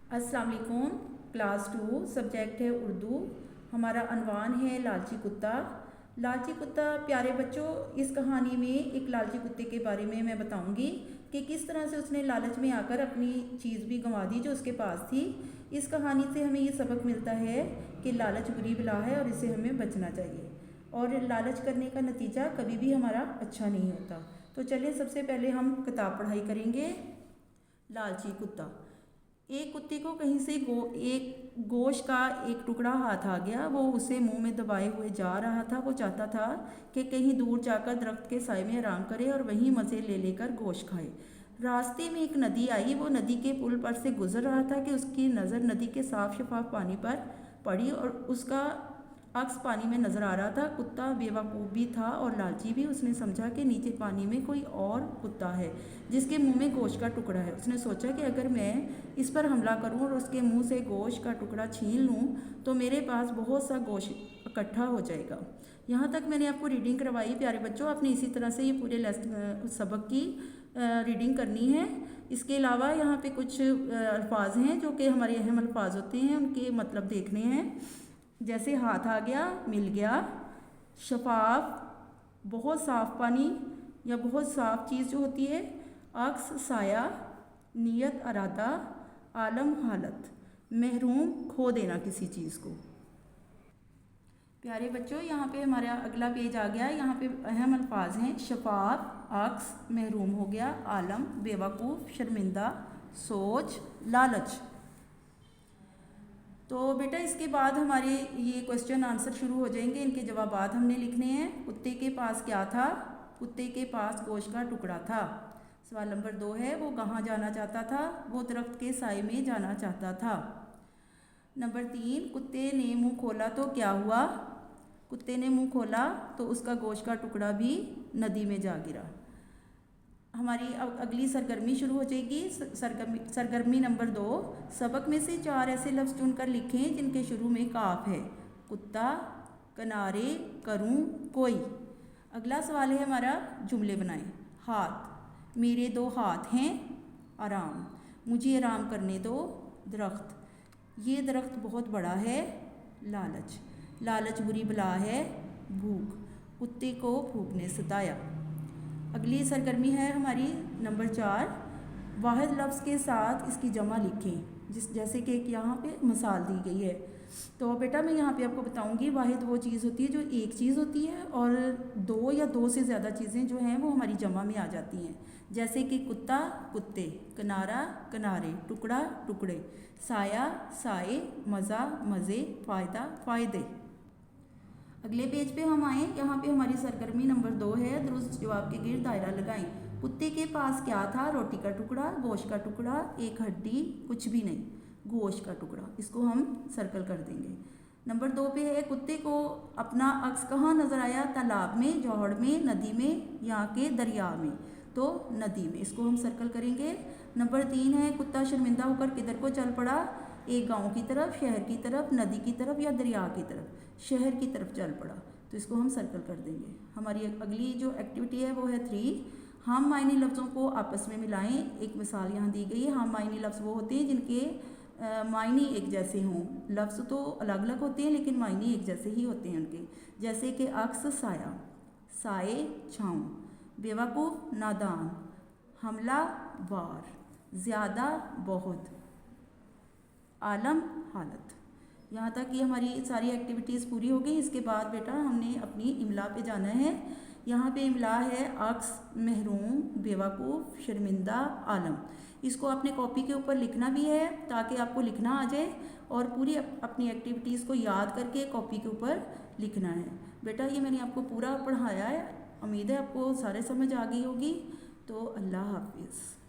अस्सलाम वालेकुम। Class 2 subject है उर्दू। हमारा अनवान है लालची कुत्ता। लालची कुत्ता प्यारे बच्चों, इस कहानी में एक लालची कुत्ते के बारे में मैं बताऊंगी कि किस तरह से उसने लालच में आकर अपनी चीज़ भी गंवा दी जो उसके पास थी। इस कहानी से हमें ये सबक मिलता है कि लालच बुरी बला है और इससे हमें बचना चाहिए, और लालच करने का नतीजा कभी भी हमारा अच्छा नहीं होता। तो चलिए सबसे पहले हम किताब पढ़ाई करेंगे। लालची कुत्ता। एक कुत्ते को कहीं से एक गोश्त का एक टुकड़ा हाथ आ गया। वो उसे मुंह में दबाए हुए जा रहा था। वो चाहता था कि कहीं दूर जाकर दरख्त के साए में आराम करे और वहीं मज़े ले लेकर गोश्त खाए। रास्ते में एक नदी आई। वो नदी के पुल पर से गुजर रहा था कि उसकी नज़र नदी के साफ शफाफ पानी पर पड़ी और उसका अक्स पानी में नज़र आ रहा था। कुत्ता बेवकूफ़ भी था और लालची भी। उसने समझा कि नीचे पानी में कोई और कुत्ता है जिसके मुंह में गोश्त का टुकड़ा है। उसने सोचा कि अगर मैं इस पर हमला करूं और उसके मुंह से गोश्त का टुकड़ा छीन लूं तो मेरे पास बहुत सा गोश्त इकट्ठा हो जाएगा। यहाँ तक मैंने आपको रीडिंग करवाई प्यारे बच्चों। आपने इसी तरह से ये पूरे सबक की रीडिंग करनी है। इसके अलावा यहाँ पे कुछ अल्फाज हैं जो कि हमारे अहम अल्फाज होते हैं, उनके मतलब देखने हैं। जैसे हाथ आ गया, मिल गया, शफाफ, बहुत साफ पानी या बहुत साफ चीज़ जो होती है, अक्स साया, नियत अरादा, आलम हालत, महरूम खो देना किसी चीज़ को। प्यारे बच्चों, यहाँ पे हमारा अगला पेज आ गया। यहाँ पे अहम अल्फाज हैं शफाफ, अक्स, महरूम हो गया, आलम बेवकूफ़, शर्मिंदा, सोच, लालच। तो बेटा इसके बाद हमारे ये क्वेश्चन आंसर शुरू हो जाएंगे। इनके जवाब हमने लिखने हैं। कुत्ते के पास क्या था? कुत्ते के पास गोश्त का टुकड़ा था। सवाल नंबर 2 है वो कहाँ जाना चाहता था? वो दरख्त के साए में जाना चाहता था। नंबर 3, कुत्ते ने मुंह खोला तो क्या हुआ? कुत्ते ने मुंह खोला तो उसका गोश्त का टुकड़ा भी नदी में जा गिरा। हमारी अगली सरगर्मी शुरू हो जाएगी। सरगर्मी नंबर 2, सबक में से 4 ऐसे लफ्ज़ चुनकर लिखें जिनके शुरू में काफ है। कुत्ता, किनारे, करूं, कोई। अगला सवाल है हमारा, जुमले बनाएं। हाथ, मेरे 2 हाथ हैं। आराम, मुझे आराम करने दो। दरख्त, ये दरख्त बहुत बड़ा है। लालच, लालच बुरी बला है। भूख, कुत्ते को भूख ने सताया। अगली सरगर्मी है हमारी नंबर 4, वाहिद लफ्ज़ के साथ इसकी जमा लिखें। जैसे कि यहाँ पे मिसाल दी गई है। तो बेटा मैं यहाँ पे आपको बताऊँगी, वाहिद वो चीज़ होती है जो एक चीज़ होती है और 2 या 2 से ज़्यादा चीज़ें जो हैं वो हमारी जमा में आ जाती हैं। जैसे कि कुत्ता, कुत्ते, किनारा, किनारे, टुकड़ा, टुकड़े, साया, साए, मज़ा, मज़े, फ़ायदा, फ़ायदे। अगले पेज पे हम आए। यहाँ पे हमारी सरगर्मी नंबर 2 है, दुरुस्त जवाब के गिर्द दायरा लगाएं। कुत्ते के पास क्या था? रोटी का टुकड़ा, गोश्त का टुकड़ा, एक हड्डी, कुछ भी नहीं, गोश्त का टुकड़ा। इसको हम सर्कल कर देंगे। नंबर 2 पे है कुत्ते को अपना अक्स कहाँ नज़र आया? तालाब में, जौहड़ में, नदी में, यहाँ के दरिया में। तो नदी में, इसको हम सर्कल करेंगे। नंबर 3 है कुत्ता शर्मिंदा होकर किधर को चल पड़ा? एक गांव की तरफ, शहर की तरफ, नदी की तरफ या दरिया की तरफ? शहर की तरफ चल पड़ा। तो इसको हम सर्कल कर देंगे। हमारी अगली जो एक्टिविटी है वो है 3, हम मायनी लफ्ज़ों को आपस में मिलाएं। एक मिसाल यहाँ दी गई है। हम मायनी लफ्ज़ वो होते हैं जिनके मायनी एक जैसे हों। लफ्ज़ तो अलग अलग होते हैं लेकिन मायनी एक जैसे ही होते हैं उनके। जैसे कि अक्स साया, साए छाँव, बेवकूफ़ नादान, हमला वार, ज़्यादा बहुत, आलम हालत। यहाँ तक ये हमारी सारी एक्टिविटीज़ पूरी हो गई। इसके बाद बेटा हमने अपनी इमला पे जाना है। यहाँ पे इमला है अक्स, महरूम, बेवकूफ़, शर्मिंदा, आलम। इसको अपने कॉपी के ऊपर लिखना भी है ताकि आपको लिखना आ जाए, और पूरी अपनी एक्टिविटीज़ को याद करके कॉपी के ऊपर लिखना है। बेटा ये मैंने आपको पूरा पढ़ाया है। उम्मीद है आपको सारे समझ आ गई होगी। तो अल्लाह हाफिज़।